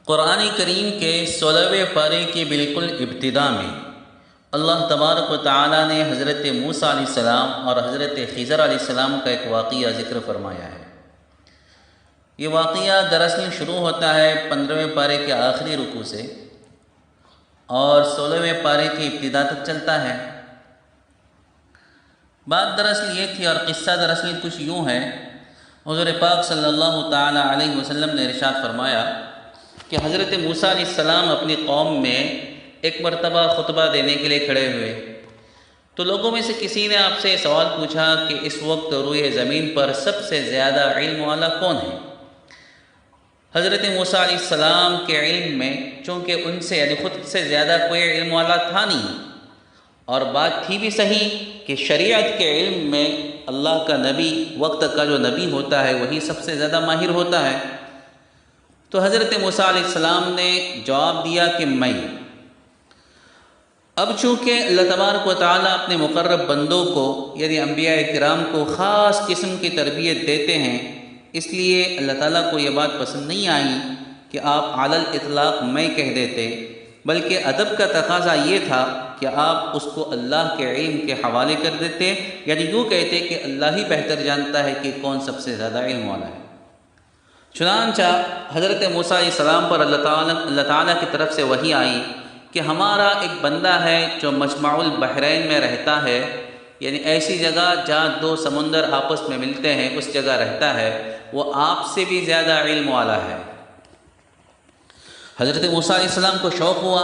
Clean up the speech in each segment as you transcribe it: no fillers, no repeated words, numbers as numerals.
قرآن کریم کے 16ویں پارے کی بالکل ابتدا میں اللہ تبارک و تعالیٰ نے حضرت موسی علیہ السلام اور حضرت خضر علیہ السلام کا ایک واقعہ ذکر فرمایا ہے۔ یہ واقعہ دراصل شروع ہوتا ہے 15ویں پارے کے آخری رکوع سے اور 16ویں پارے کی ابتدا تک چلتا ہے۔ بات دراصل یہ تھی اور قصہ دراصل کچھ یوں ہے۔ حضور پاک صلی اللہ تعالیٰ علیہ وسلم نے ارشاد فرمایا کہ حضرت موسی علیہ السلام اپنی قوم میں ایک مرتبہ خطبہ دینے کے لیے کھڑے ہوئے تو لوگوں میں سے کسی نے آپ سے سوال پوچھا کہ اس وقت روئے زمین پر سب سے زیادہ علم والا کون ہے؟ حضرت موسی علیہ السلام کے علم میں چونکہ ان سے یعنی خود سے زیادہ کوئی علم والا تھا نہیں، اور بات تھی بھی صحیح کہ شریعت کے علم میں اللہ کا نبی، وقت کا جو نبی ہوتا ہے وہی سب سے زیادہ ماہر ہوتا ہے۔ تو حضرت موسی علیہ السلام نے جواب دیا کہ میں۔ اب چونکہ اللہ تبارک و تعالیٰ اپنے مقرب بندوں کو یعنی انبیاء کرام کو خاص قسم کی تربیت دیتے ہیں، اس لیے اللہ تعالیٰ کو یہ بات پسند نہیں آئی کہ آپ علی الاطلاق میں کہہ دیتے، بلکہ ادب کا تقاضا یہ تھا کہ آپ اس کو اللہ کے علم کے حوالے کر دیتے، یعنی یوں کہتے کہ اللہ ہی بہتر جانتا ہے کہ کون سب سے زیادہ علم والا ہے۔ چنانچہ حضرت موسی علیہ السلام پر اللہ تعالیٰ کی طرف سے وحی آئی کہ ہمارا ایک بندہ ہے جو مجمع البحرین میں رہتا ہے، یعنی ایسی جگہ جہاں دو سمندر آپس میں ملتے ہیں اس جگہ رہتا ہے، وہ آپ سے بھی زیادہ علم والا ہے۔ حضرت موسی علیہ السلام کو شوق ہوا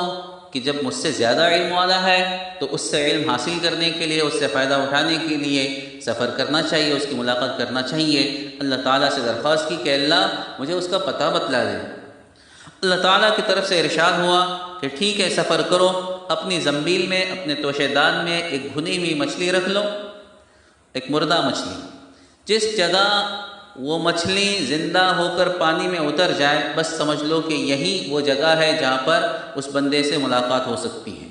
کہ جب مجھ سے زیادہ علم والا ہے تو اس سے علم حاصل کرنے کے لیے، اس سے فائدہ اٹھانے کے لیے سفر کرنا چاہیے، اس کی ملاقات کرنا چاہیے۔ اللہ تعالیٰ سے درخواست کی کہ اللہ مجھے اس کا پتہ بتلا دے۔ اللہ تعالیٰ کی طرف سے ارشاد ہوا کہ ٹھیک ہے، سفر کرو، اپنی زنبیل میں اپنے توشے دان میں ایک بھنی ہوئی مچھلی رکھ لو، ایک مردہ مچھلی۔ جس جگہ وہ مچھلی زندہ ہو کر پانی میں اتر جائے بس سمجھ لو کہ یہی وہ جگہ ہے جہاں پر اس بندے سے ملاقات ہو سکتی ہے۔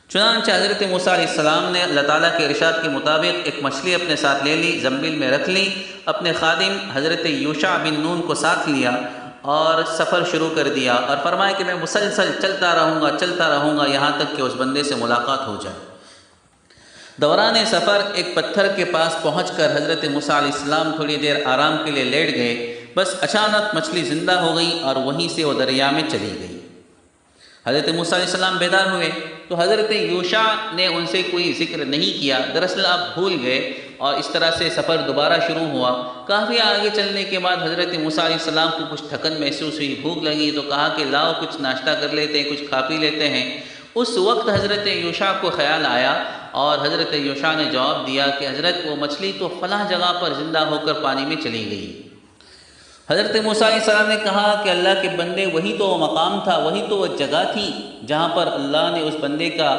چنانچہ حضرت موسی علیہ السلام نے اللہ تعالیٰ کے ارشاد کے مطابق ایک مچھلی اپنے ساتھ لے لی، زنبیل میں رکھ لی، اپنے خادم حضرت یوشع بن نون کو ساتھ لیا اور سفر شروع کر دیا، اور فرمایا کہ میں مسلسل چلتا رہوں گا یہاں تک کہ اس بندے سے ملاقات ہو جائے۔ دوران سفر ایک پتھر کے پاس پہنچ کر حضرت موسی علیہ السلام تھوڑی دیر آرام کے لیے لیٹ گئے، بس اچانک مچھلی زندہ ہو گئی اور وہیں سے وہ دریا میں چلی گئی۔ حضرت موسی علیہ السلام بیدار ہوئے تو حضرت یوشع نے ان سے کوئی ذکر نہیں کیا، دراصل آپ بھول گئے، اور اس طرح سے سفر دوبارہ شروع ہوا۔ کافی آگے چلنے کے بعد حضرت موسی علیہ السلام کو کچھ تھکن محسوس ہوئی، بھوک لگی، تو کہا کہ لاؤ کچھ ناشتہ کر لیتے ہیں، کچھ کھا پی لیتے ہیں۔ اس وقت حضرت یوشع کو خیال آیا اور حضرت یوشع نے جواب دیا کہ حضرت وہ مچھلی تو فلاں جگہ پر زندہ ہو کر پانی میں چلی گئی۔ حضرت موسی علیہ السلام نے کہا کہ اللہ کے بندے، وہی تو وہ مقام تھا، وہی تو وہ جگہ تھی جہاں پر اللہ نے اس بندے کا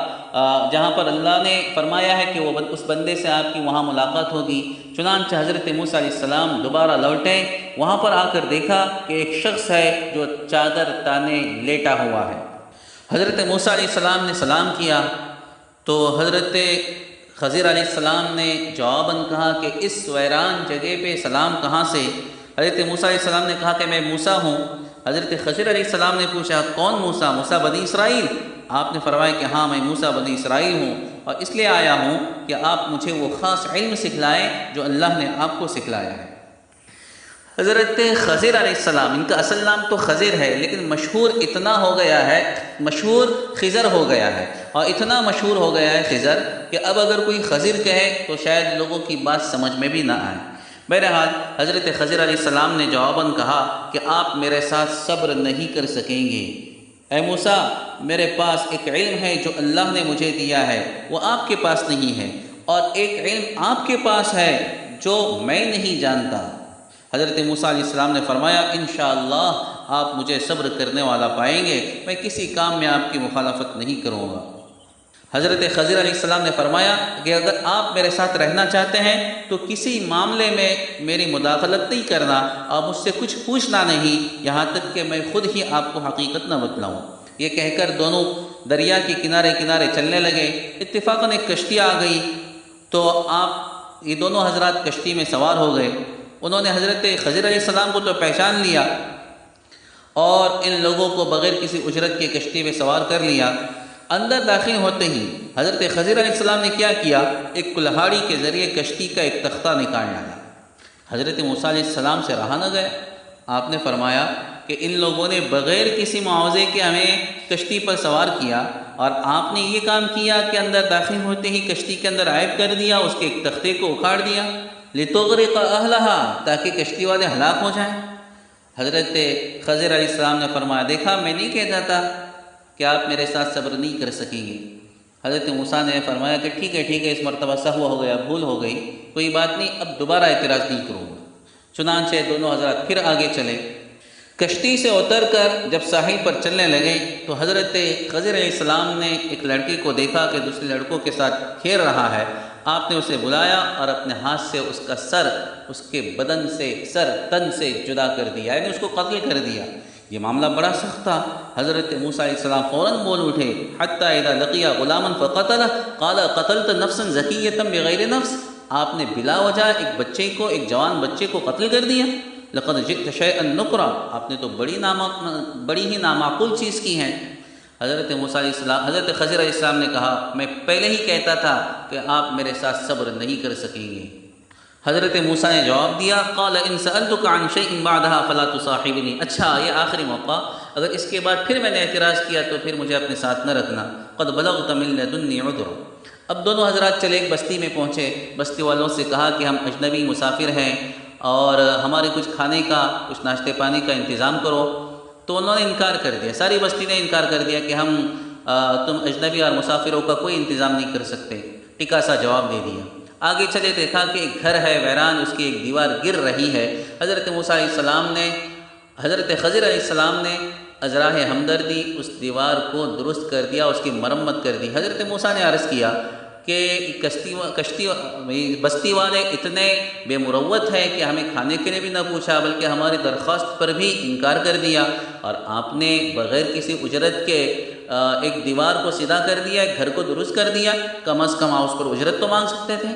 جہاں پر اللہ نے فرمایا ہے کہ وہ اس بندے سے آپ کی وہاں ملاقات ہوگی۔ چنانچہ حضرت موسی علیہ السلام دوبارہ لوٹے، وہاں پر آ کر دیکھا کہ ایک شخص ہے جو چادر تانے لیٹا ہوا ہے۔ حضرت موسی علیہ السلام نے سلام کیا تو حضرت خضر علیہ السلام نے جواباً کہا کہ اس ویران جگہ پہ سلام کہاں سے؟ حضرت موسی علیہ السلام نے کہا کہ میں موسیٰ ہوں۔ حضرت خضر علیہ السلام نے پوچھا کون موسیٰ؟ موسیٰ بنی اسرائیل؟ آپ نے فرمایا کہ ہاں میں موسیٰ بنی اسرائیل ہوں، اور اس لیے آیا ہوں کہ آپ مجھے وہ خاص علم سکھلائیں جو اللہ نے آپ کو سکھلایا ہے۔ حضرت خضر علیہ السلام، ان کا اصل نام تو خضر ہے لیکن مشہور اتنا ہو گیا ہے، مشہور خضر ہو گیا ہے، اور اتنا مشہور ہو گیا ہے خضر کہ اب اگر کوئی خضر کہے تو شاید لوگوں کی بات سمجھ میں بھی نہ آئے۔ بہرحال حضرت خضر علیہ السلام نے جواباً کہا کہ آپ میرے ساتھ صبر نہیں کر سکیں گے۔ اے موسیٰ، میرے پاس ایک علم ہے جو اللہ نے مجھے دیا ہے، وہ آپ کے پاس نہیں ہے، اور ایک علم آپ کے پاس ہے جو میں نہیں جانتا۔ حضرت موسیٰ علیہ السلام نے فرمایا انشاءاللہ آپ مجھے صبر کرنے والا پائیں گے، میں کسی کام میں آپ کی مخالفت نہیں کروں گا۔ حضرت خضر علیہ السلام نے فرمایا کہ اگر آپ میرے ساتھ رہنا چاہتے ہیں تو کسی معاملے میں میری مداخلت نہیں کرنا اور مجھ سے کچھ پوچھنا نہیں یہاں تک کہ میں خود ہی آپ کو حقیقت نہ بتلاؤں۔ یہ کہہ کر دونوں دریا کے کنارے کنارے چلنے لگے۔ اتفاقاً ایک کشتی آ گئی تو آپ یہ دونوں حضرات کشتی میں سوار ہو گئے۔ انہوں نے حضرت خضر علیہ السلام کو تو پہچان لیا اور ان لوگوں کو بغیر کسی اجرت کے کشتی میں سوار کر لیا۔ اندر داخل ہوتے ہی حضرت خضر علیہ السلام نے کیا کیا، ایک کلہاڑی کے ذریعے کشتی کا ایک تختہ نکال ڈالا۔ حضرت موسی علیہ السلام سے رہا نہ گیا، آپ نے فرمایا کہ ان لوگوں نے بغیر کسی معاوضے کے ہمیں کشتی پر سوار کیا، اور آپ نے یہ کام کیا کہ اندر داخل ہوتے ہی کشتی کے اندر عائب کر دیا، اس کے ایک تختے کو اکھاڑ دیا، لِتُغْرِقَ أَهْلَهَا، تاکہ کشتی والے ہلاک ہو جائیں۔ حضرت خضر علیہ السلام نے فرمایا، دیکھا میں نہیں کہتا تھا کہ آپ میرے ساتھ صبر نہیں کر سکیں گے۔ حضرت موسیٰ نے فرمایا کہ ٹھیک ہے، اس مرتبہ سہو ہو گیا، بھول ہو گئی، کوئی بات نہیں، اب دوبارہ اعتراض نہیں کروں گا۔ چنانچہ دونوں حضرات پھر آگے چلے۔ کشتی سے اتر کر جب ساحل پر چلنے لگے تو حضرت خضر علیہ السلام نے ایک لڑکے کو دیکھا کہ دوسرے لڑکوں کے ساتھ کھیل رہا ہے۔ آپ نے اسے بلایا اور اپنے ہاتھ سے اس کا سر اس کے بدن سے تن سے جدا کر دیا، یعنی اس کو قتل کر دیا۔ یہ معاملہ بڑا سخت تھا۔ حضرت موسیٰ علیہ السلام فوراً بول اٹھے، حتیٰ اذا لقی غلاما فقتلہ قال قتلت نفسا زکیۃ بغیر نفس، آپ نے بلا وجہ ایک جوان بچے کو قتل کر دیا۔ لقد جئت شیئا نکرا، آپ نے تو بڑی ہی نامعقول چیز کی ہے۔ حضرت خضر علیہ السلام نے کہا، میں پہلے ہی کہتا تھا کہ آپ میرے ساتھ صبر نہیں کر سکیں گے۔ حضرت موسیٰ نے جواب دیا، قال ان سألتک عن شیء بعدها فلا تصاحبنی، اچھا یہ آخری موقع، اگر اس کے بعد پھر میں نے اعتراض کیا تو پھر مجھے اپنے ساتھ نہ رکھنا، قد بلغت من لدنی عذرا۔ اب دونوں حضرات چلے ایک بستی میں پہنچے، بستی والوں سے کہا کہ ہم اجنبی مسافر ہیں اور ہمارے کچھ کھانے کا، کچھ ناشتے پانی کا انتظام کرو۔ تو انہوں نے انکار کر دیا، ساری بستی نے انکار کر دیا کہ تم اجنبی اور مسافروں کا کوئی انتظام نہیں کر سکتے، ٹکا سا جواب دے دیا۔ آگے چلے دیکھا کہ ایک گھر ہے ویران، اس کی ایک دیوار گر رہی ہے۔ حضرت موسیٰ علیہ السلام نے حضرت خضر علیہ السلام نے ازراہ ہمدردی اس دیوار کو درست کر دیا، اس کی مرمت کر دی۔ حضرت موسیٰ نے عرض کیا کہ بستی والے اتنے بے مروت ہیں کہ ہمیں کھانے کے لیے بھی نہ پوچھا، بلکہ ہماری درخواست پر بھی انکار کر دیا، اور آپ نے بغیر کسی اجرت کے ایک دیوار کو سیدھا کر دیا، ایک گھر کو درست کر دیا، کم از کم آپ اس پر اجرت تو مانگ سکتے تھے۔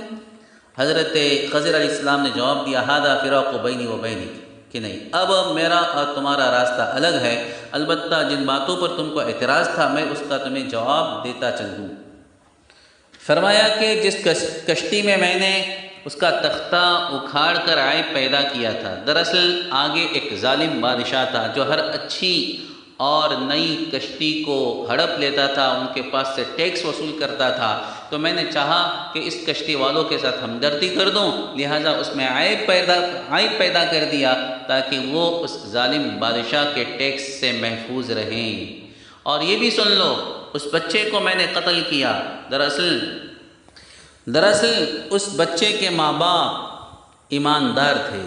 حضرت خضر علیہ السلام نے جواب دیا، ھذا فراق بینی و بینک، کہ نہیں، اب میرا اور تمہارا راستہ الگ ہے، البتہ جن باتوں پر تم کو اعتراض تھا میں اس کا تمہیں جواب دیتا چل دوں۔ فرمایا کہ جس کشتی میں نے اس کا تختہ اکھاڑ کر عیب پیدا کیا تھا، دراصل آگے ایک ظالم بادشاہ تھا جو ہر اچھی اور نئی کشتی کو ہڑپ لیتا تھا، ان کے پاس سے ٹیکس وصول کرتا تھا۔ تو میں نے چاہا کہ اس کشتی والوں کے ساتھ ہمدردی کر دوں، لہٰذا اس میں عیب پیدا کر دیا تاکہ وہ اس ظالم بادشاہ کے ٹیکس سے محفوظ رہیں۔ اور یہ بھی سن لو، اس بچے کو میں نے قتل کیا، دراصل اس بچے کے ماں باپ ایماندار تھے،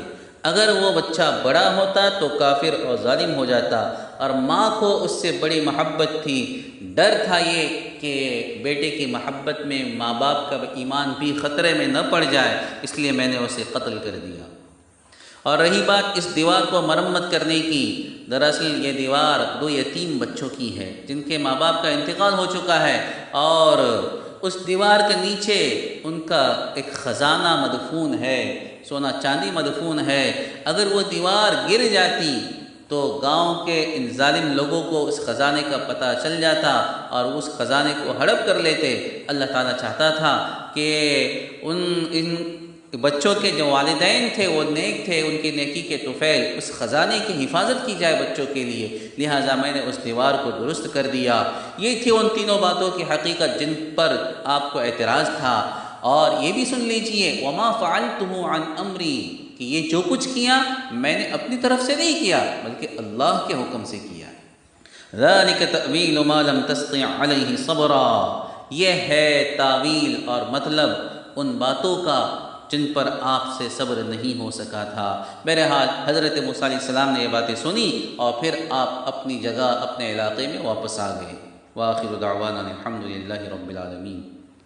اگر وہ بچہ بڑا ہوتا تو کافر اور ظالم ہو جاتا، اور ماں کو اس سے بڑی محبت تھی، ڈر تھا یہ کہ بیٹے کی محبت میں ماں باپ کا ایمان بھی خطرے میں نہ پڑ جائے، اس لیے میں نے اسے قتل کر دیا۔ اور رہی بات اس دیوار کو مرمت کرنے کی، دراصل یہ دیوار 2 یتیم بچوں کی ہے جن کے ماں باپ کا انتقال ہو چکا ہے، اور اس دیوار کے نیچے ان کا ایک خزانہ مدفون ہے، سونا چاندی مدفون ہے۔ اگر وہ دیوار گر جاتی تو گاؤں کے ان ظالم لوگوں کو اس خزانے کا پتہ چل جاتا اور اس خزانے کو ہڑپ کر لیتے۔ اللہ تعالیٰ چاہتا تھا کہ ان بچوں کے جو والدین تھے وہ نیک تھے، ان کی نیکی کے طفیل اس خزانے کی حفاظت کی جائے بچوں کے لیے، لہٰذا میں نے اس دیوار کو درست کر دیا۔ یہ تھی ان تینوں باتوں کی حقیقت جن پر آپ کو اعتراض تھا۔ اور یہ بھی سن لیجئے، وما فعلته عن امری، کہ یہ جو کچھ کیا میں نے اپنی طرف سے نہیں کیا بلکہ اللہ کے حکم سے کیا۔ ذلک تأویل ما لم تستطع علیہ صبرا، یہ ہے تعویل اور مطلب ان باتوں کا جن پر آپ سے صبر نہیں ہو سکا تھا۔ بہرحال حضرت موسیٰ علیہ السلام نے یہ باتیں سنی اور پھر آپ اپنی جگہ اپنے علاقے میں واپس آ گئے۔ وآخر دعوانا الحمد للہ رب العالمین۔